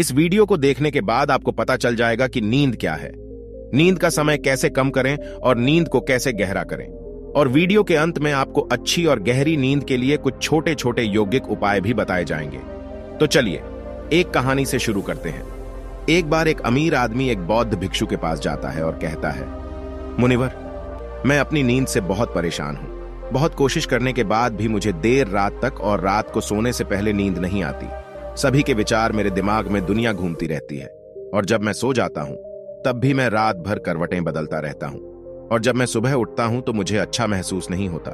इस वीडियो को देखने के बाद आपको पता चल जाएगा कि नींद क्या है, नींद का समय कैसे कम करें और नींद को कैसे गहरा करें। और वीडियो के अंत में आपको अच्छी और गहरी नींद के लिए कुछ छोटे छोटे यौगिक उपाय भी बताए जाएंगे। तो चलिए एक कहानी से शुरू करते हैं। एक बार एक अमीर आदमी एक बौद्ध भिक्षु के पास जाता है और कहता है, मुनिवर, मैं अपनी नींद से बहुत परेशान हूं। बहुत कोशिश करने के बाद भी मुझे देर रात तक और रात को सोने से पहले नींद नहीं आती। सभी के विचार मेरे दिमाग में दुनिया घूमती रहती है और जब मैं सो जाता हूं तब भी मैं रात भर करवटें बदलता रहता हूं और जब मैं सुबह उठता हूं तो मुझे अच्छा महसूस नहीं होता।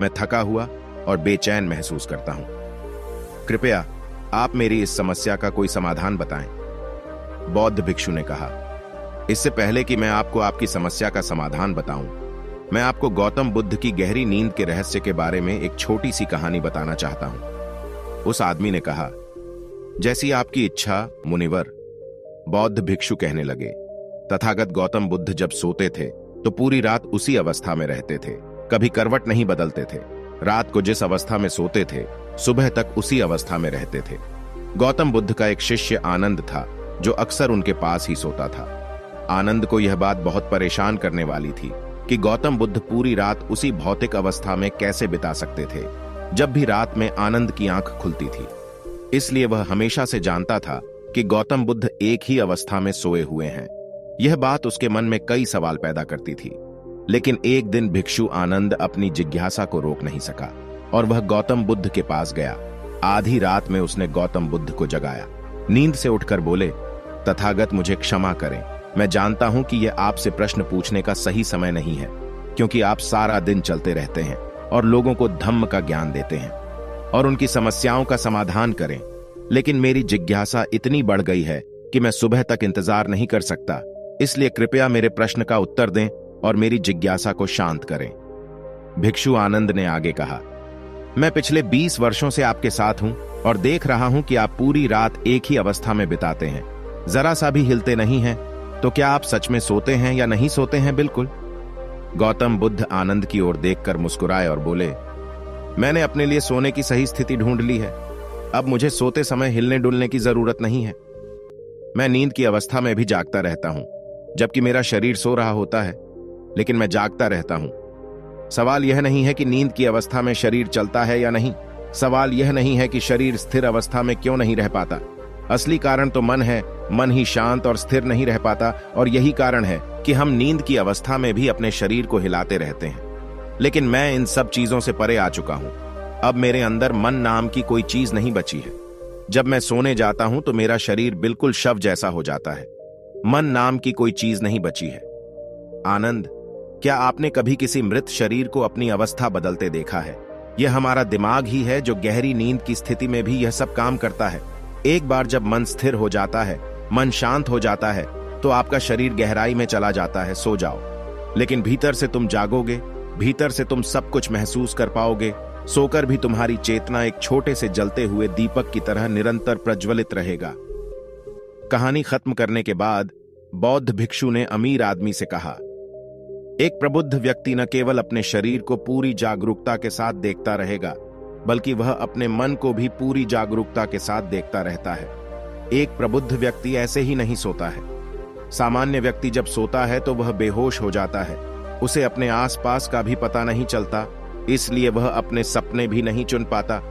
मैं थका हुआ और बेचैन महसूस करता हूं। कृपया आप मेरी इस समस्या का कोई समाधान बताएं। बौद्ध भिक्षु ने कहा, इससे पहले कि मैं आपको आपकी समस्या का समाधान बताऊं, मैं आपको गौतम बुद्ध की गहरी नींद के रहस्य के बारे में एक छोटी सी कहानी बताना चाहता हूं। उस आदमी ने कहा, जैसी आपकी इच्छा मुनिवर। बौद्ध भिक्षु कहने लगे, तथागत गौतम बुद्ध जब सोते थे तो पूरी रात उसी अवस्था में रहते थे, कभी करवट नहीं बदलते थे। रात को जिस अवस्था में सोते थे सुबह तक उसी अवस्था में रहते थे। गौतम बुद्ध का एक शिष्य आनंद था जो अक्सर उनके पास ही सोता था। आनंद को यह बात बहुत परेशान करने वाली थी कि गौतम बुद्ध पूरी रात उसी भौतिक अवस्था में कैसे बिता सकते थे जब भी रात में आनंद की आंख खुलती थी। इसलिए वह हमेशा से जानता था कि गौतम बुद्ध एक ही अवस्था में सोए हुए हैं। यह बात उसके मन में कई सवाल पैदा करती थी। लेकिन एक दिन भिक्षु आनंद अपनी जिज्ञासा को रोक नहीं सका और वह गौतम बुद्ध के पास गया। आधी रात में उसने गौतम बुद्ध को जगाया। नींद से उठकर बोले, तथागत मुझे क्षमा करें, मैं जानता हूं कि यह आपसे प्रश्न पूछने का सही समय नहीं है, क्योंकि आप सारा दिन चलते रहते हैं और लोगों को धम्म का ज्ञान देते हैं और उनकी समस्याओं का समाधान करें। लेकिन मेरी जिज्ञासा इतनी बढ़ गई है कि मैं सुबह तक इंतजार नहीं कर सकता, इसलिए कृपया मेरे प्रश्न का उत्तर दें और मेरी जिज्ञासा को शांत करें। भिक्षु आनंद ने आगे कहा, मैं पिछले 20 वर्षों से आपके साथ हूं और देख रहा हूं कि आप पूरी रात एक ही अवस्था में बिताते हैं, जरा सा भी हिलते नहीं हैं। तो क्या आप सच में सोते हैं या नहीं सोते हैं? बिल्कुल। गौतम बुद्ध आनंद की ओर देखकर मुस्कुराए और बोले, मैंने अपने लिए सोने की सही स्थिति ढूंढ ली है। अब मुझे सोते समय हिलने डुलने की जरूरत नहीं है। मैं नींद की अवस्था में भी जागता रहता हूं, जबकि मेरा शरीर सो रहा होता है, लेकिन मैं जागता रहता हूं। सवाल यह नहीं है कि नींद की अवस्था में शरीर चलता है या नहीं। सवाल यह नहीं है कि शरीर स्थिर अवस्था में क्यों नहीं रह पाता। असली कारण तो मन है। मन ही शांत और स्थिर नहीं रह पाता और यही कारण है कि हम नींद की अवस्था में भी अपने शरीर को हिलाते रहते हैं। लेकिन मैं इन सब चीजों से परे आ चुका हूं। अब मेरे अंदर मन नाम की कोई चीज नहीं बची है। जब मैं सोने जाता हूं तो मेरा शरीर बिल्कुल शव जैसा हो जाता है। मन नाम की कोई चीज नहीं बची है। आनंद, क्या आपने कभी किसी मृत शरीर को अपनी अवस्था बदलते देखा है? यह हमारा दिमाग ही है जो गहरी नींद की स्थिति में भी यह सब काम करता है। एक बार जब मन स्थिर हो जाता है, मन शांत हो जाता है, तो आपका शरीर गहराई में चला जाता है। सो जाओ, लेकिन भीतर से तुम जागोगे, भीतर से तुम सब कुछ महसूस कर पाओगे। सोकर भी तुम्हारी चेतना एक छोटे से जलते हुए दीपक की तरह निरंतर प्रज्वलित रहेगा। कहानी खत्म करने के बाद बौद्ध भिक्षु ने अमीर आदमी से कहा, एक प्रबुद्ध व्यक्ति न केवल अपने शरीर को पूरी जागरूकता के साथ देखता रहेगा, बल्कि वह अपने मन को भी पूरी जागरूकता के साथ देखता रहता है। एक प्रबुद्ध व्यक्ति ऐसे ही नहीं सोता है। सामान्य व्यक्ति जब सोता है तो वह बेहोश हो जाता है। उसे अपने आसपास का भी पता नहीं चलता, इसलिए वह अपने सपने भी नहीं चुन पाता।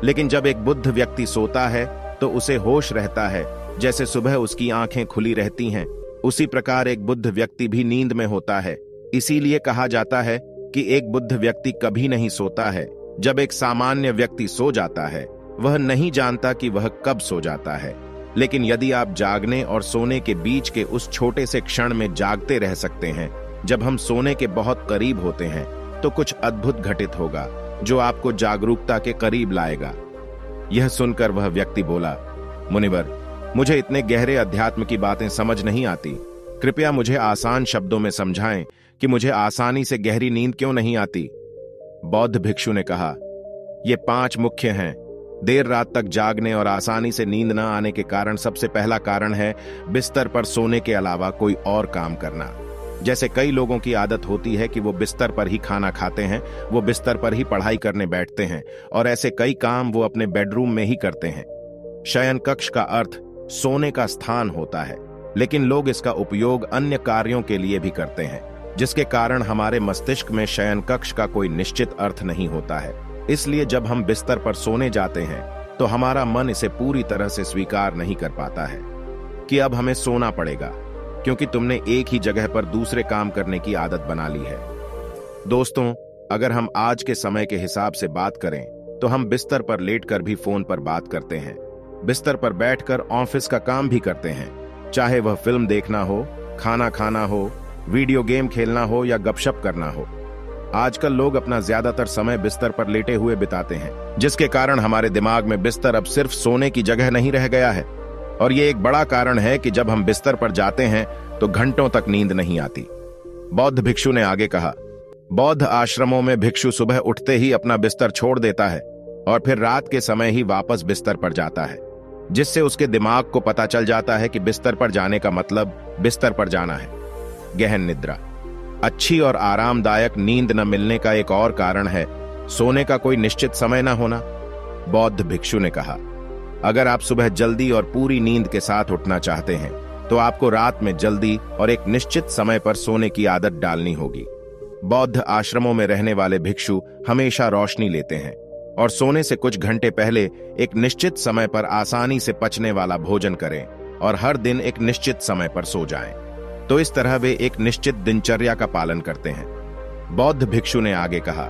लेकिन जब एक बुद्ध व्यक्ति सोता है तो उसे होश रहता है। जैसे सुबह उसकी आंखें खुली रहती हैं, उसी प्रकार एक बुद्ध व्यक्ति भी नींद में होता है। इसीलिए कहा जाता है कि एक बुद्ध व्यक्ति कभी नहीं सोता है। जब एक सामान्य व्यक्ति सो जाता है, वह नहीं जानता कि वह कब सो जाता है। लेकिन यदि आप जागने और सोने के बीच के उस छोटे से क्षण में जागते रह सकते हैं, जब हम सोने के बहुत करीब होते हैं, तो कुछ अद्भुत घटित होगा जो आपको जागरूकता के करीब लाएगा। यह सुनकर वह व्यक्ति बोला, मुनिवर, मुझे इतने गहरे अध्यात्म की बातें समझ नहीं आती। कृपया मुझे आसान शब्दों में समझाएं कि मुझे आसानी से गहरी नींद क्यों नहीं आती। बौद्ध भिक्षु ने कहा, ये 5 मुख्य हैं। देर रात तक जागने और आसानी से नींद न आने के कारण सबसे पहला कारण है बिस्तर पर सोने के अलावा कोई और काम करना। जैसे कई लोगों की आदत होती है कि वो बिस्तर पर ही खाना खाते हैं, वो बिस्तर पर ही पढ़ाई करने बैठते हैं और ऐसे कई काम वो अपने बेडरूम में ही करते हैं। शयन कक्ष का अर्थ सोने का स्थान होता है, लेकिन लोग इसका उपयोग अन्य कार्यों के लिए भी करते हैं, जिसके कारण हमारे मस्तिष्क में शयन कक्ष का कोई निश्चित अर्थ नहीं होता है। इसलिए जब हम बिस्तर पर सोने जाते हैं तो हमारा मन इसे पूरी तरह से स्वीकार नहीं कर पाता है कि अब हमें सोना पड़ेगा, क्योंकि तुमने एक ही जगह पर दूसरे काम करने की आदत बना ली है। दोस्तों, अगर हम आज के समय के हिसाब से बात करें तो हम बिस्तर पर लेटकर भी फोन पर बात करते हैं, बिस्तर पर बैठकर ऑफिस का काम भी करते हैं, चाहे वह फिल्म देखना हो, खाना खाना हो, वीडियो गेम खेलना हो या गपशप करना हो। आजकल लोग अपना ज्यादातर समय बिस्तर पर लेटे हुए बिताते हैं, जिसके कारण हमारे दिमाग में बिस्तर अब सिर्फ सोने की जगह नहीं रह गया है। और ये एक बड़ा कारण है कि जब हम बिस्तर पर जाते हैं तो घंटों तक नींद नहीं आती। बौद्ध भिक्षु ने आगे कहा, बौद्ध आश्रमों में भिक्षु सुबह उठते ही अपना बिस्तर छोड़ देता है और फिर रात के समय ही वापस बिस्तर पर जाता है, जिससे उसके दिमाग को पता चल जाता है कि बिस्तर पर जाने का मतलब बिस्तर पर जाना है। गहन निद्रा। अच्छी और आरामदायक नींद न मिलने का एक और कारण है सोने का कोई निश्चित समय न होना। बौद्ध भिक्षु ने कहा, अगर आप सुबह जल्दी और पूरी नींद के साथ उठना चाहते हैं तो आपको रात में जल्दी और एक निश्चित समय पर सोने की आदत डालनी होगी। बौद्ध आश्रमों में रहने वाले भिक्षु हमेशा रोशनी लेते हैं और सोने से कुछ घंटे पहले एक निश्चित समय पर आसानी से पचने वाला भोजन करें और हर दिन एक निश्चित समय पर सो जाएं। तो इस तरह वे एक निश्चित दिनचर्या का पालन करते हैं। बौद्ध भिक्षु ने आगे कहा,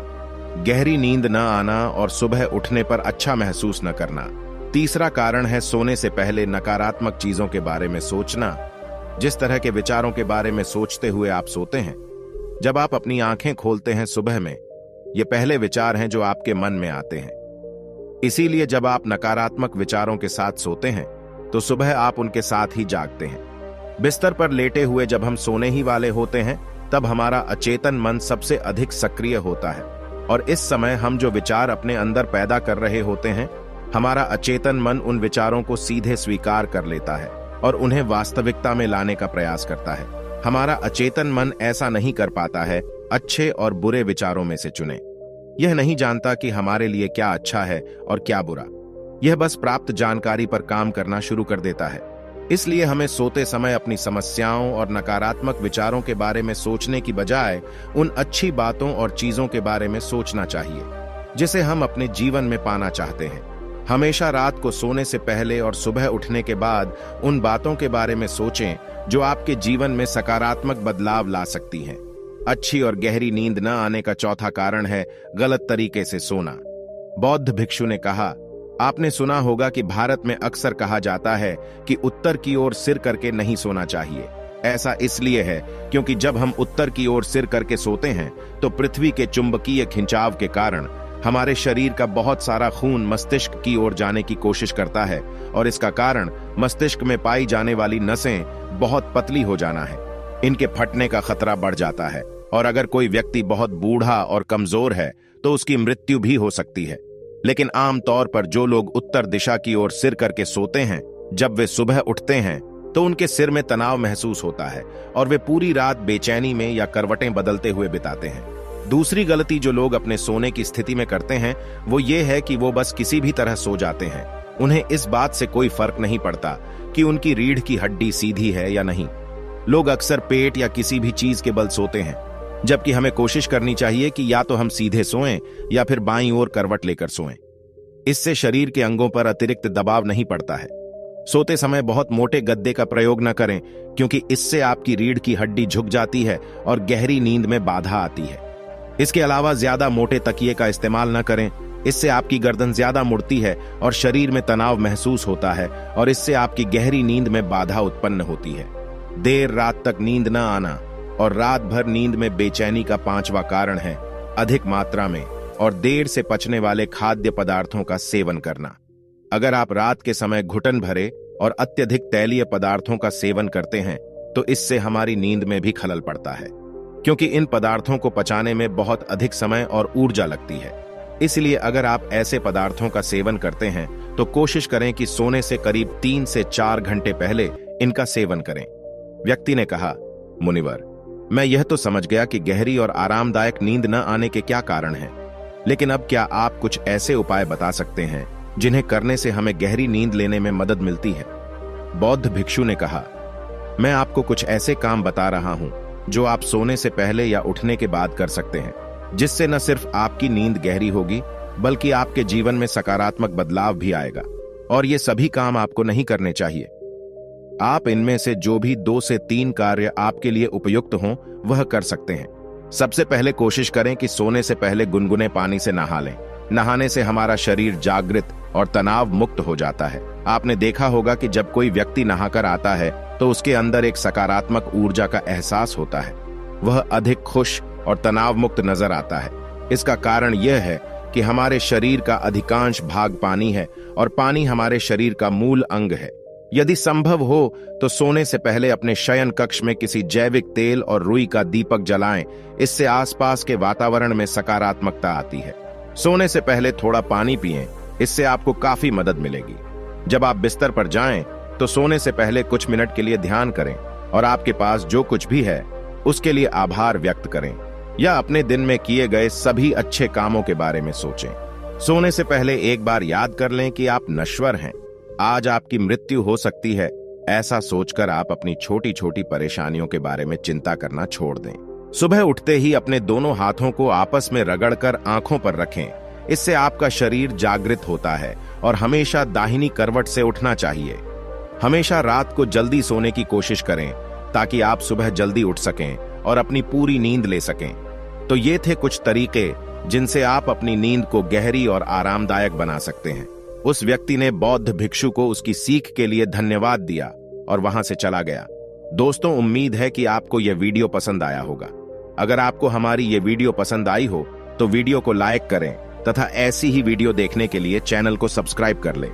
गहरी नींद न आना और सुबह उठने पर अच्छा महसूस न करना। तीसरा कारण है सोने से पहले नकारात्मक चीजों के बारे में सोचना। जिस तरह के विचारों के बारे में सोचते हुए आप सोते हैं, जब आप अपनी आंखें खोलते हैं सुबह में, ये पहले विचार हैं जो आपके मन में आते हैं। इसीलिए जब आप नकारात्मक विचारों के साथ सोते हैं तो सुबह आप उनके साथ ही जागते हैं। बिस्तर पर लेटे हुए जब हम सोने ही वाले होते हैं तब हमारा अचेतन मन सबसे अधिक सक्रिय होता है और इस समय हम जो विचार अपने अंदर पैदा कर रहे होते हैं, हमारा अचेतन मन उन विचारों को सीधे स्वीकार कर लेता है और उन्हें वास्तविकता में लाने का प्रयास करता है। हमारा अचेतन मन ऐसा नहीं कर पाता है, अच्छे और बुरे विचारों में से चुने। यह नहीं जानता कि हमारे लिए क्या अच्छा है और क्या बुरा। यह बस प्राप्त जानकारी पर काम करना शुरू कर देता है। इसलिए हमें सोते समय अपनी समस्याओं और नकारात्मक विचारों के बारे में सोचने की बजाय उन अच्छी बातों और चीजों के बारे में सोचना चाहिए जिसे हम अपने जीवन में पाना चाहते हैं। हमेशा रात को सोने से पहले और सुबह उठने के बाद उन बातों के बारे में सोचें जो आपके जीवन में सकारात्मक बदलाव ला सकती हैं। अच्छी और गहरी नींद न आने का चौथा कारण है गलत तरीके से सोना। बौद्ध भिक्षु ने कहा, आपने सुना होगा कि भारत में अक्सर कहा जाता है कि उत्तर की ओर सिर करके नहीं सोना चाहिए। ऐसा इसलिए है क्योंकि जब हम उत्तर की ओर सिर करके सोते हैं तो पृथ्वी के चुंबकीय खिंचाव के कारण हमारे शरीर का बहुत सारा खून मस्तिष्क की ओर जाने की कोशिश करता है और इसका कारण मस्तिष्क में पाई जाने वाली नसें बहुत पतली हो जाना है। इनके फटने का खतरा बढ़ जाता है और अगर कोई व्यक्ति बहुत बूढ़ा और कमजोर है तो उसकी मृत्यु भी हो सकती है। लेकिन आमतौर पर जो लोग उत्तर दिशा की ओर सिर करके सोते हैं, जब वे सुबह उठते हैं तो उनके सिर में तनाव महसूस होता है और वे पूरी रात बेचैनी में या करवटें बदलते हुए बिताते हैं। दूसरी गलती जो लोग अपने सोने की स्थिति में करते हैं वो ये है कि वो बस किसी भी तरह सो जाते हैं। उन्हें इस बात से कोई फर्क नहीं पड़ता कि उनकी रीढ़ की हड्डी सीधी है या नहीं। लोग अक्सर पेट या किसी भी चीज के बल सोते हैं, जबकि हमें कोशिश करनी चाहिए कि या तो हम सीधे सोएं या फिर बाईं ओर करवट लेकर सोएं। इससे शरीर के अंगों पर अतिरिक्त दबाव नहीं पड़ता है। सोते समय बहुत मोटे गद्दे का प्रयोग न करें, क्योंकि इससे आपकी रीढ़ की हड्डी झुक जाती है और गहरी नींद में बाधा आती है। इसके अलावा ज्यादा मोटे तकिए का इस्तेमाल न करें, इससे आपकी गर्दन ज्यादा मुड़ती है और शरीर में तनाव महसूस होता है और इससे आपकी गहरी नींद में बाधा उत्पन्न होती है। देर रात तक नींद न आना और रात भर नींद में बेचैनी का पांचवा कारण है अधिक मात्रा में और देर से पचने वाले खाद्य पदार्थों का सेवन करना। अगर आप रात के समय घुटन भरे और अत्यधिक तैलीय पदार्थों का सेवन करते हैं तो इससे हमारी नींद में भी खलल पड़ता है, क्योंकि इन पदार्थों को पचाने में बहुत अधिक समय और ऊर्जा लगती है। इसलिए अगर आप ऐसे पदार्थों का सेवन करते हैं तो कोशिश करें कि सोने से करीब 3 से 4 घंटे पहले इनका सेवन करें। व्यक्ति ने कहा, मुनिवर, मैं यह तो समझ गया कि गहरी और आरामदायक नींद न आने के क्या कारण हैं, लेकिन अब क्या आप कुछ ऐसे उपाय बता सकते हैं जिन्हें करने से हमें गहरी नींद लेने में मदद मिलती है? बौद्ध भिक्षु ने कहा, मैं आपको कुछ ऐसे काम बता रहा हूं जो आप सोने से पहले या उठने के बाद कर सकते हैं, जिससे न सिर्फ आपकी नींद गहरी होगी बल्कि आपके जीवन में सकारात्मक बदलाव भी आएगा। और ये सभी काम आपको नहीं करने चाहिए। आप इनमें से जो भी 2 से 3 कार्य आपके लिए उपयुक्त हों वह कर सकते हैं। सबसे पहले कोशिश करें कि सोने से पहले गुनगुने पानी से नहा लें। नहाने से हमारा शरीर जागृत और तनाव मुक्त हो जाता है। आपने देखा होगा कि जब कोई व्यक्ति नहाकर आता है तो उसके अंदर एक सकारात्मक ऊर्जा का एहसास होता है। वह अधिक खुश और तनाव मुक्त नजर आता है। इसका कारण यह है कि हमारे शरीर का अधिकांश भाग पानी है और पानी हमारे शरीर का मूल अंग है। यदि संभव हो तो सोने से पहले अपने शयन कक्ष में किसी जैविक तेल और रुई का दीपक जलाएं। इससे आसपास के वातावरण में सकारात्मकता आती है। सोने से पहले थोड़ा पानी पिएं, इससे आपको काफी मदद मिलेगी। जब आप बिस्तर पर जाएं तो सोने से पहले कुछ मिनट के लिए ध्यान करें और आपके पास जो कुछ भी है उसके लिए आभार व्यक्त करें या अपने दिन में किए गए सभी अच्छे कामों के बारे में सोचें। सोने से पहले एक बार याद कर लें कि आप नश्वर हैं, आज आपकी मृत्यु हो सकती है। ऐसा सोचकर आप अपनी छोटी छोटी परेशानियों के बारे में चिंता करना छोड़ दें। सुबह उठते ही अपने दोनों हाथों को आपस में रगड़कर आंखों पर रखें। इससे आपका शरीर जागृत होता है और हमेशा दाहिनी करवट से उठना चाहिए। हमेशा रात को जल्दी सोने की कोशिश करें ताकि आप सुबह जल्दी उठ सकें और अपनी पूरी नींद ले सकें। तो ये थे कुछ तरीके जिनसे आप अपनी नींद को गहरी और आरामदायक बना सकते हैं। उस व्यक्ति ने बौद्ध भिक्षु को उसकी सीख के लिए धन्यवाद दिया और वहां से चला गया। दोस्तों, उम्मीद है कि आपको यह वीडियो पसंद आया होगा। अगर आपको हमारी ये वीडियो पसंद आई हो तो वीडियो को लाइक करें तथा ऐसी ही वीडियो देखने के लिए चैनल को सब्सक्राइब कर लें।